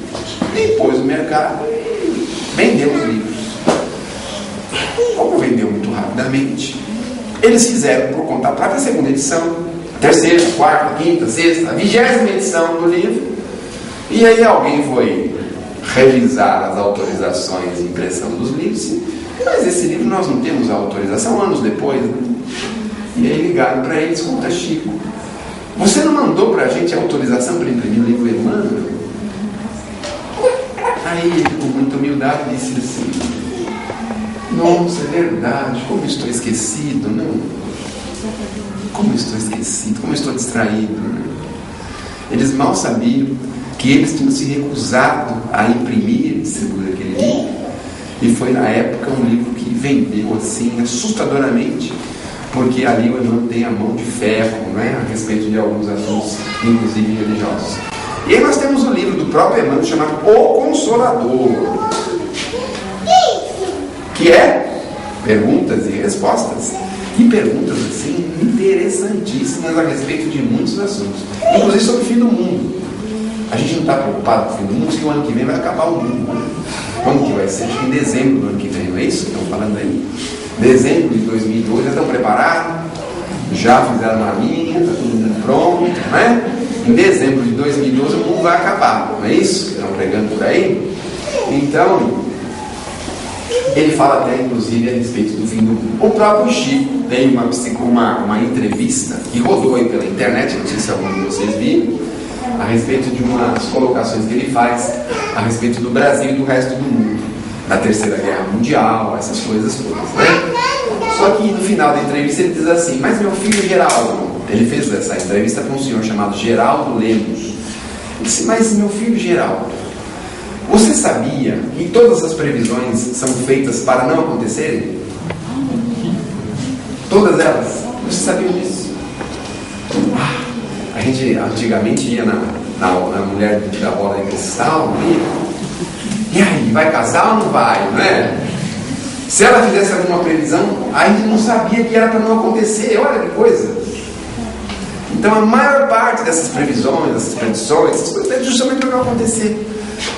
e pôs no mercado e vendeu os livros. Como vendeu muito rapidamente, eles fizeram por conta própria a segunda edição, terceira, quarta, quinta, sexta, a 20ª edição do livro. E aí alguém foi revisar as autorizações de impressão dos livros. Mas esse livro nós não temos a autorização, anos depois, né? E aí ligaram para ele: escuta, Chico, você não mandou para a gente a autorização para imprimir o livro Emmanuel? Aí ele, com muita humildade, disse assim: nossa, é verdade, como eu estou esquecido, não? Como eu estou esquecido, como eu estou distraído, né? Eles mal sabiam que eles tinham se recusado a imprimir e distribuir aquele livro, e foi na época um livro que vendeu assim assustadoramente, porque ali o Emmanuel tem a mão de ferro, né, a respeito de alguns assuntos, inclusive religiosos. E aí nós temos o livro do próprio Emmanuel chamado O Consolador, que é perguntas e respostas, e perguntas assim interessantíssimas a respeito de muitos assuntos, inclusive sobre o fim do mundo. A gente não está preocupado com o fim do mundo, porque o ano que vem vai acabar o mundo, né? Quando que vai ser? Acho que em dezembro do ano que vem, não é isso que estão falando aí? Dezembro de 2002, já estão preparados? Já fizeram uma linha, está tudo mundo pronto, em dezembro de 2012 o mundo vai acabar, não é isso que estão pregando por aí? Então, ele fala até inclusive a respeito do fim do mundo. O próprio Chico tem uma entrevista que rodou aí pela internet, não sei se algum de vocês viram, a respeito de umas colocações que ele faz a respeito do Brasil e do resto do mundo, da Terceira Guerra Mundial, essas coisas todas, né? Só que no final da entrevista ele diz assim: mas meu filho Geraldo, ele fez essa entrevista para um senhor chamado Geraldo Lemos. Ele disse: mas meu filho Geraldo, você sabia que todas as previsões são feitas para não acontecerem? Todas elas? Você sabia disso? A gente antigamente ia na mulher da bola de cristal, e aí, vai casar ou não vai, não é? Se ela fizesse alguma previsão, a gente não sabia que era para não acontecer. Olha que coisa. Então a maior parte dessas previsões, dessas predições, essas coisas é justamente para não acontecer.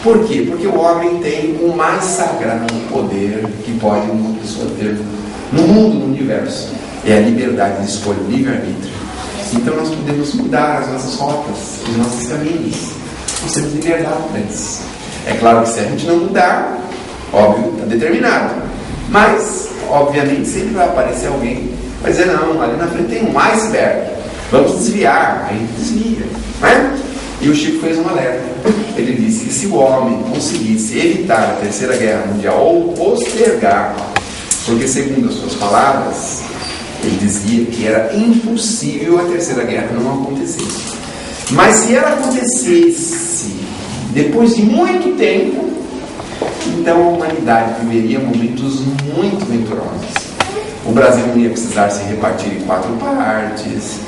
Por quê? Porque o homem tem o mais sagrado poder que pode uma pessoa ter no mundo, no universo. É a liberdade de escolha, o livre-arbítrio. Então nós podemos mudar as nossas rotas, os nossos caminhos. Nós temos liberdade para isso. É claro que se a gente não mudar, óbvio, está determinado. Mas, obviamente, sempre vai aparecer alguém que vai dizer: não, ali na frente tem um iceberg, vamos desviar. Aí a gente desvia, né? E o Chico fez um alerta. Ele disse que se o homem conseguisse evitar a Terceira Guerra Mundial ou postergar, porque segundo as suas palavras, ele dizia que era impossível a Terceira Guerra não acontecesse. Mas se ela acontecesse depois de muito tempo, então a humanidade viveria momentos muito venturosos. O Brasil não ia precisar se repartir em 4 partes,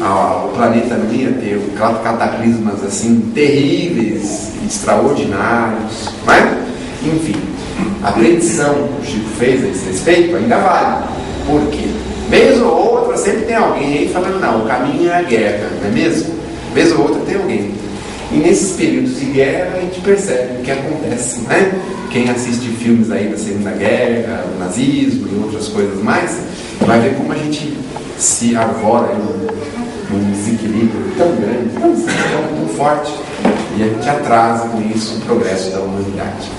o planeta não ia ter cataclismas assim terríveis, extraordinários, não é? Enfim, a predição que o Chico fez a esse respeito ainda vale. Por quê? Vez ou outra sempre tem alguém aí falando: não, o caminho é a guerra, não é mesmo? Vez ou outra tem alguém. E nesses períodos de guerra a gente percebe o que acontece, né? Quem assiste filmes aí da Segunda Guerra, do nazismo e outras coisas mais, vai ver como a gente se arvora num desequilíbrio tão grande, tão forte, e a gente atrasa com isso o progresso da humanidade.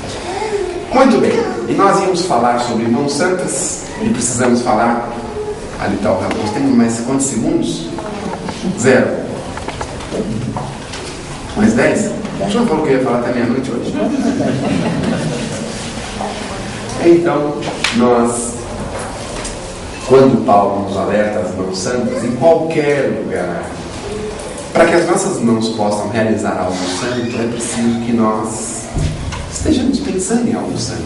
Muito bem, e nós íamos falar sobre Irmãos Santas, e precisamos falar. Ali está o rapaz, temos mais quantos segundos? 0. Mais 10? O senhor falou que eu ia falar até meia-noite hoje. Então, nós, quando Paulo nos alerta as mãos santas, em qualquer lugar, para que as nossas mãos possam realizar algo santo, é preciso que nós estejamos pensando em algo santo,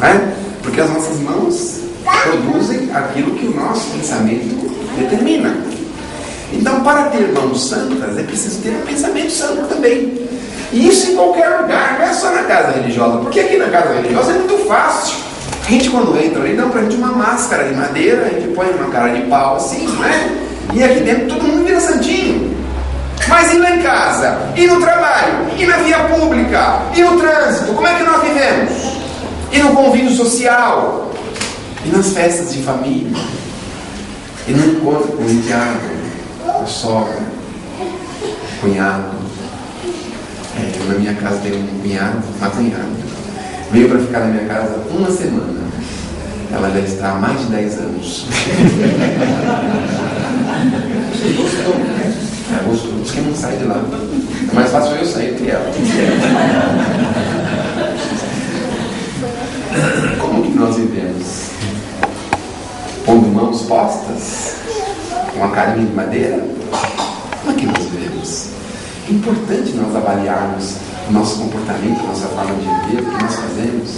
né? Porque as nossas mãos produzem aquilo que o nosso pensamento determina. Então, para ter mãos santas, é preciso ter um pensamento santo também. E isso em qualquer lugar, não é só na casa religiosa. Porque aqui na casa religiosa é muito fácil. A gente, quando entra ali, dá pra gente uma máscara de madeira, a gente põe uma cara de pau assim, né? E aqui dentro todo mundo vira santinho. Mas e lá em casa? E no trabalho? E na via pública? E no trânsito? Como é que nós vivemos? E no convívio social? E nas festas de família? E no encontro com o enteado, a sogra, o cunhado? Na minha casa tem um cunhado, uma cunhada. Veio para ficar na minha casa uma semana. Ela já está há mais de 10 anos. Gostou, diz que não sai de lá. É mais fácil eu sair do que ela. Como que nós vivemos? Pondo mãos postas? Com uma carinha de madeira? Como é que nós vivemos? É importante nós avaliarmos o nosso comportamento, a nossa forma de viver, o que nós fazemos.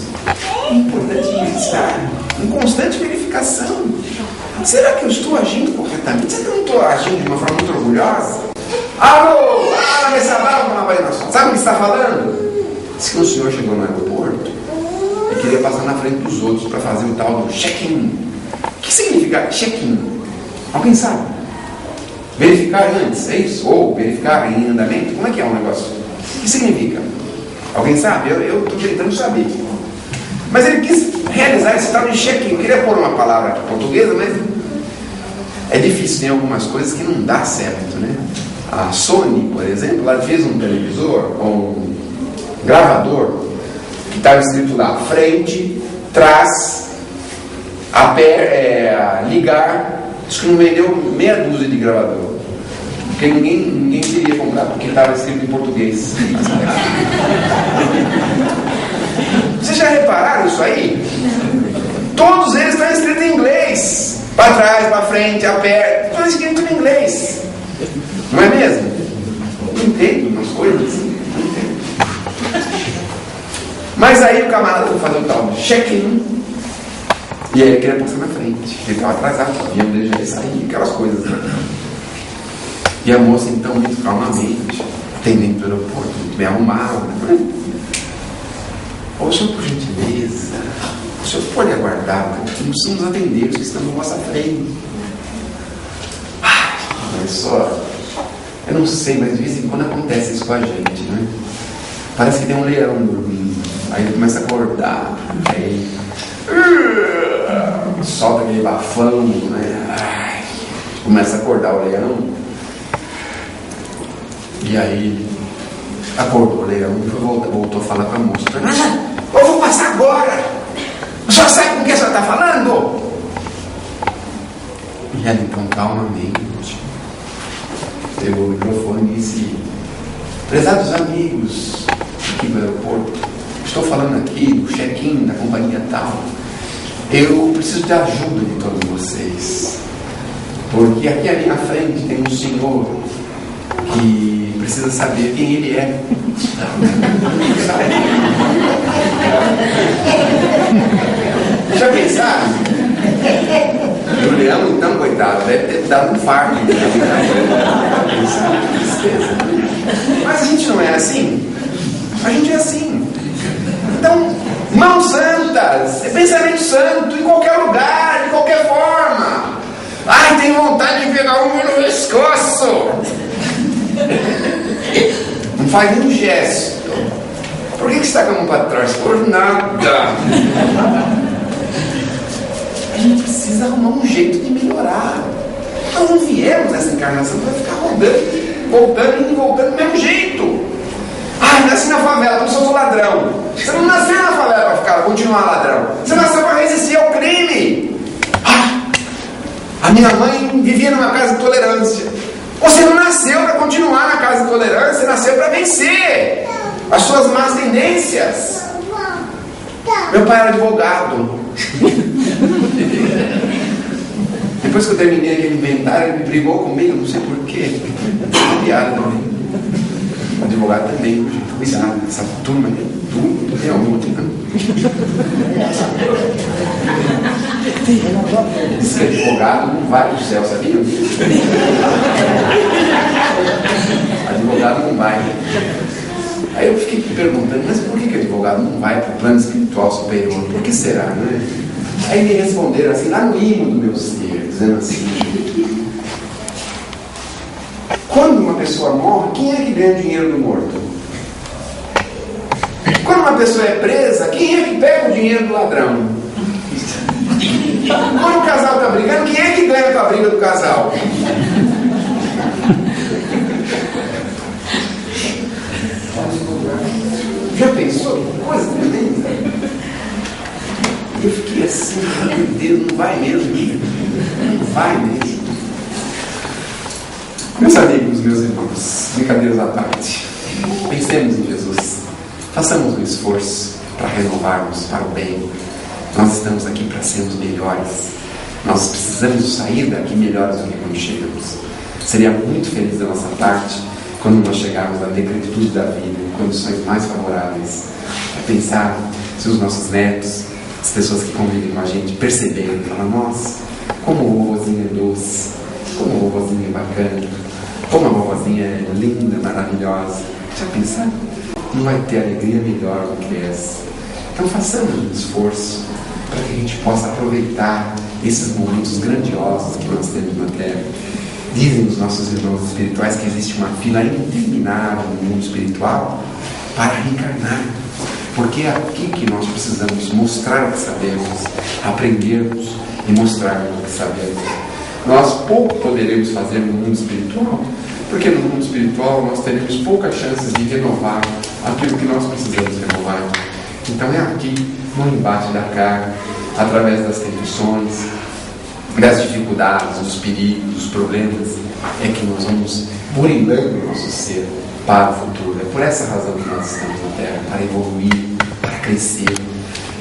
É importante estar em constante verificação. Será que eu estou agindo corretamente? Será que eu não estou agindo de uma forma muito orgulhosa? Alô! Sabe o que está falando? Diz que um senhor chegou no aeroporto e queria passar na frente dos outros para fazer o tal do check-in. O que significa check-in? Alguém sabe? Verificar antes, é isso? Ou verificar em andamento? Como é que é o negócio? O que significa? Alguém sabe? Eu estou tentando saber. Mas ele quis realizar esse tal de check-in. Eu queria pôr uma palavra portuguesa, mas é difícil. Tem algumas coisas que não dá certo, né? A Sony, por exemplo, ela fez um televisor, um gravador, que estava escrito lá, frente, trás, ligar. Acho que não vendeu meia dúzia de gravador, porque ninguém queria comprar, porque estava escrito em português. Vocês já repararam isso aí? Todos eles estão escritos em inglês, para trás, para frente, a pé, tudo escrito em inglês, não é mesmo? Não entendo umas coisas, não entendo. Mas aí o camarada foi fazer o tal check-in, e aí ele queria passar na frente, ele estava atrasado, o avião dele já ia sair, aquelas coisas, né? E a moça então, muito calmamente, atendendo pelo aeroporto, muito bem arrumada, né? Ô senhor, por gentileza, o senhor pode aguardar, não precisamos atender, vocês estão na nossa frente. Olha só, eu não sei, mas de vez em quando acontece isso com a gente, né? Parece que tem um leão dormindo, aí ele começa a acordar, aí solta aquele bafão, né? Começa a acordar o leão, e aí acordou o leão e voltou a falar com a moça. Eu vou passar agora! O senhor sabe com quem a senhora está falando? E ela então calmamente pegou o microfone e disse: prezados amigos aqui do aeroporto, estou falando aqui do check-in da companhia tal. Eu preciso de ajuda de todos vocês, porque aqui à minha frente tem um senhor que precisa saber quem ele é. Já pensaram? O leão, então, coitado, deve ter dado um fardo. Tristeza. Mas a gente não é assim. A gente é assim. Então, mãos santas, é pensamento santo, em qualquer lugar, de qualquer forma. Ai, tenho vontade de pegar uma no pescoço. Não faz nenhum gesto. Por que você está com a mão para trás? Por nada. A gente precisa arrumar um jeito de melhorar. Nós não viemos nessa encarnação para ficar rodando, voltando e voltando do mesmo jeito. Ah, nasci na favela, então sou ladrão. Você não nasceu na favela para continuar ladrão. Você nasceu para resistir ao crime. A minha mãe vivia numa casa de tolerância. Você não nasceu para continuar na casa de tolerância, você nasceu para vencer as suas más tendências. Meu pai era advogado. Depois que eu terminei aquele inventário, ele brigou comigo, não sei porquê. Uma piada também. O advogado também, cuidado, essa turma é tudo, realmente, não. Diz que advogado não vai para o céu, sabia? Advogado não vai. Aí eu fiquei perguntando, mas por que advogado não vai para o plano espiritual superior? Por que será, né? Aí me responderam assim, lá no hino do meu ser, dizendo assim: quando uma pessoa morre, quem é que ganha o dinheiro do morto? Quando uma pessoa é presa, quem é que pega o dinheiro do ladrão? Quando o casal está brigando, quem é que ganha com a briga do casal? Já pensou? Que coisa tremenda. Eu fiquei assim, meu Deus, não vai mesmo. Não vai mesmo. Meus amigos, meus irmãos, brincadeiras à parte, pensemos em Jesus. Façamos um esforço para renovarmos para o bem. Nós estamos aqui para sermos melhores. Nós precisamos sair daqui melhores do que quando chegamos. Seria muito feliz da nossa parte quando nós chegarmos à decretitude da vida, em condições mais favoráveis, a pensar se os nossos netos, as pessoas que convivem com a gente, perceberem e falar: nossa, como a vovozinha é doce, como a vovozinha é bacana, como a vovozinha é linda, maravilhosa. Já pensaram? Não vai ter alegria melhor do que essa. Então façamos um esforço para que a gente possa aproveitar esses momentos grandiosos que nós temos na Terra. Dizem os nossos irmãos espirituais que existe uma fila interminável no mundo espiritual para reencarnar, porque é aqui que nós precisamos mostrar o que sabemos, aprendermos e mostrarmos o que sabemos. nós pouco poderemos fazer no mundo espiritual, porque no mundo espiritual nós teremos poucas chances de renovar aquilo que nós precisamos renovar. Então é aqui, no embate da carne, através das tentações, das dificuldades, dos perigos, dos problemas, é que nós vamos burilando o nosso ser para o futuro. É por essa razão que nós estamos na Terra, para evoluir, para crescer.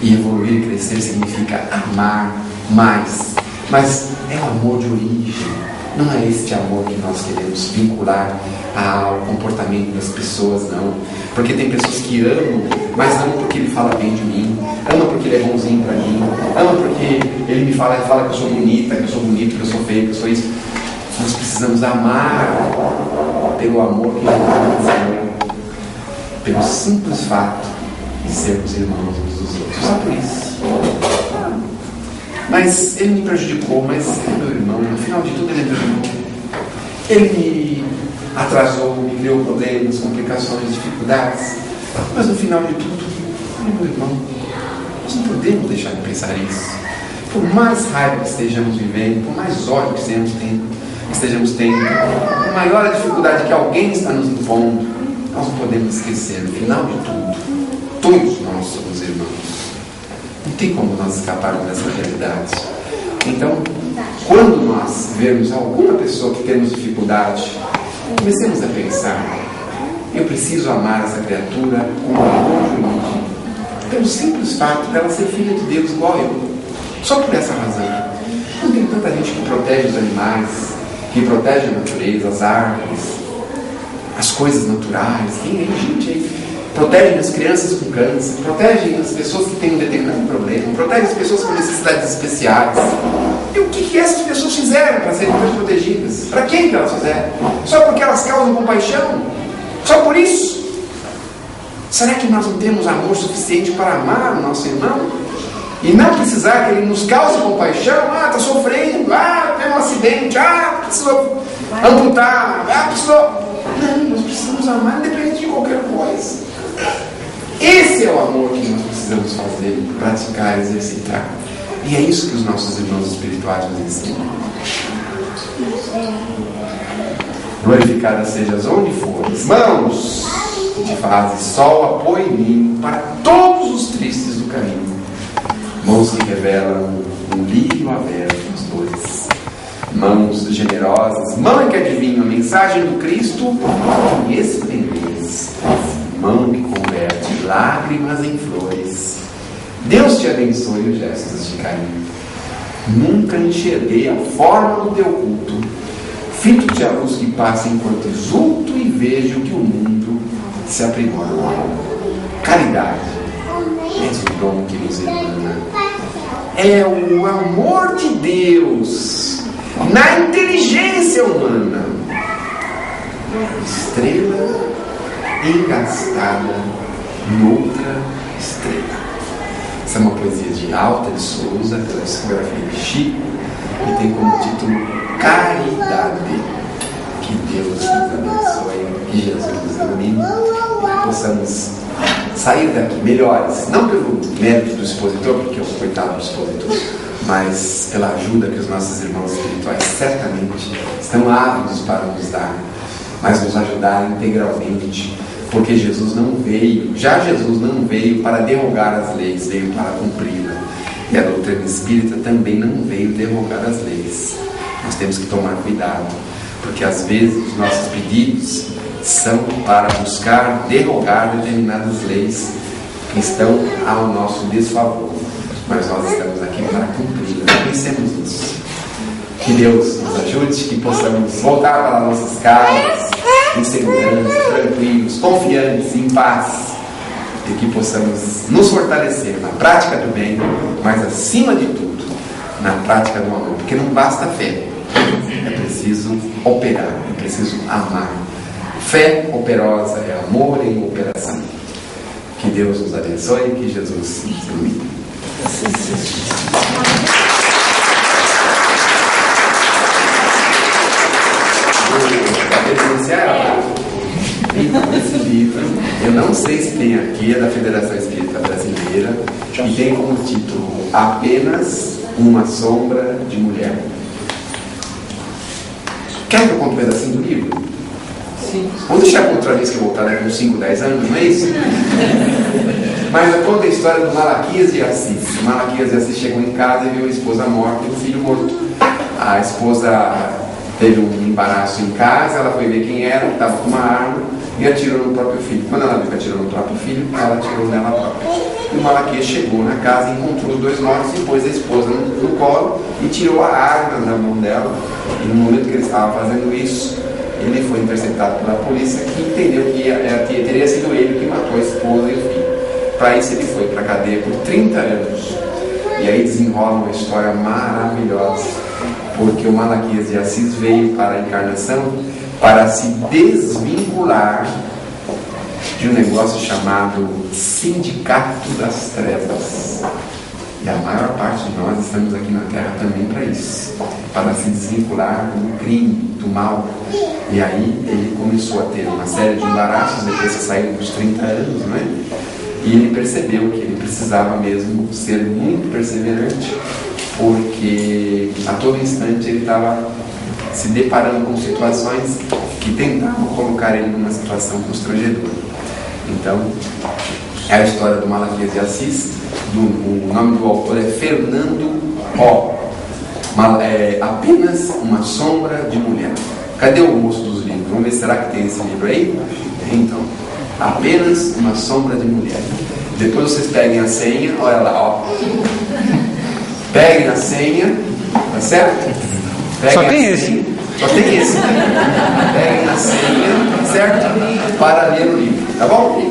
E evoluir e crescer significa amar mais. Mas é o amor de origem. Não é este amor que nós queremos vincular ao comportamento das pessoas, não. Porque tem pessoas que amam, mas não porque ele fala bem de mim, ama porque ele é bonzinho para mim, ama porque ele me fala que eu sou bonita, que eu sou bonito, que eu sou feio, que eu sou isso. Nós precisamos amar pelo amor que ele nos ama, pelo simples fato de sermos irmãos uns dos outros. Só por isso. Mas ele me prejudicou, mas é meu irmão, no final de tudo ele é meu irmão. Ele me atrasou, me criou problemas, complicações, dificuldades, mas no final de tudo ele é meu irmão. Nós não podemos deixar de pensar isso. Por mais raiva que estejamos vivendo, por mais ódio que estejamos tendo, por maior a dificuldade que alguém está nos impondo, nós não podemos esquecer, no final de tudo, todos nós somos irmãos. Não tem como nós escaparmos dessa realidade. Então, quando nós vermos alguma pessoa que temos dificuldade, comecemos a pensar: eu preciso amar essa criatura com amor de origem, pelo simples fato dela ser filha de Deus igual eu. Só por essa razão. Não tem tanta gente que protege os animais, que protege a natureza, as árvores, as coisas naturais. Tem gente aí. Protegem as crianças com câncer, protegem as pessoas que têm um determinado problema, protegem as pessoas com necessidades especiais. E o que essas pessoas fizeram para serem protegidas? Para quem que elas fizeram? Só porque elas causam compaixão? Só por isso? Será que nós não temos amor suficiente para amar o nosso irmão? E não precisar que ele nos cause compaixão? Ah, está sofrendo, tem um acidente, precisou amputar, precisou... Não, nós precisamos amar independente de qualquer coisa. Esse é o amor que nós precisamos fazer, praticar, exercitar. E é isso que os nossos irmãos espirituais nos ensinam. Glorificada sejas onde fores, mãos que te fazem sol, apoio e ninho para todos os tristes do caminho. Mãos que revelam um lírio aberto nos dores. Mãos generosas, mão que adivinha a mensagem do Cristo em esplendores. Mão que converte lágrimas em flores. Deus te abençoe os gestos de carinho. Nunca enxerguei a forma do teu culto. Fito-te a luz que passa enquanto exulto e vejo que o mundo se aprimora. Caridade és o dom que nos emana. É o amor de Deus na inteligência humana. Estrela engastada noutra estrela. Essa é uma poesia de Alta de Souza, pela psicografia de Chico, e tem como título Caridade. Que Deus nos abençoe, que Jesus nos ilumine, e que possamos sair daqui melhores, não pelo mérito do expositor, porque eu sou coitado do expositor, mas pela ajuda que os nossos irmãos espirituais certamente estão ávidos para nos dar, mas nos ajudar integralmente, porque Jesus não veio para derrogar as leis, veio para cumpri-la. E a doutrina espírita também não veio derrogar as leis. Nós temos que tomar cuidado, porque às vezes os nossos pedidos são para buscar derrogar determinadas leis que estão ao nosso desfavor, mas nós estamos aqui para cumpri-las. Pensemos nisso. Que Deus nos ajude, que possamos voltar para nossas casas em segurança, tranquilos, confiantes, em paz, e que possamos nos fortalecer na prática do bem, mas acima de tudo na prática do amor, porque não basta fé, é preciso operar, é preciso amar. Fé operosa é amor em operação. Que Deus nos abençoe e que Jesus nos ilumine. Esse livro, eu não sei se tem aqui, é da Federação Espírita Brasileira, e tem como título Apenas uma Sombra de Mulher. Quer que eu conte um pedacinho do livro? Sim. Vou deixar para outra vez que eu voltar, né, com 5, 10 anos, não é isso? Mas eu conto a história do Malaquias de Assis. O Malaquias de Assis chegou em casa e viu a esposa morta e o filho morto. A esposa teve um embaraço em casa, ela foi ver quem era, estava com uma arma e atirou no próprio filho. Quando ela viu que atirou no próprio filho, ela atirou nela própria. E o Malaquias chegou na casa, encontrou os dois mortos e pôs a esposa no colo e tirou a arma da mão dela. E no momento que ele estava fazendo isso, ele foi interceptado pela polícia, que entendeu que teria sido ele que matou a esposa e o filho. Para isso ele foi para a cadeia por 30 anos. E aí desenrola uma história maravilhosa, porque o Malaquias de Assis veio para a encarnação para se desvincular de um negócio chamado Sindicato das Trevas. E a maior parte de nós estamos aqui na Terra também para isso, para se desvincular do crime, do mal. E aí ele começou a ter uma série de embaraços depois que saiu dos 30 anos, não é? E ele percebeu que ele precisava mesmo ser muito perseverante, porque a todo instante ele estava se deparando com situações que tentavam colocar ele numa situação constrangedora. Então, é a história do Malaquias de Assis. O nome do autor é Fernando O. Apenas uma sombra de mulher. Cadê o moço dos livros? Vamos ver, será que tem esse livro aí? Então, Apenas uma sombra de mulher. Depois vocês peguem a senha, olha lá, ó. Peguem a senha, tá certo? Peguem Só tem esse. Só tem esse. Peguem a senha, certo? Para ler o livro, tá bom?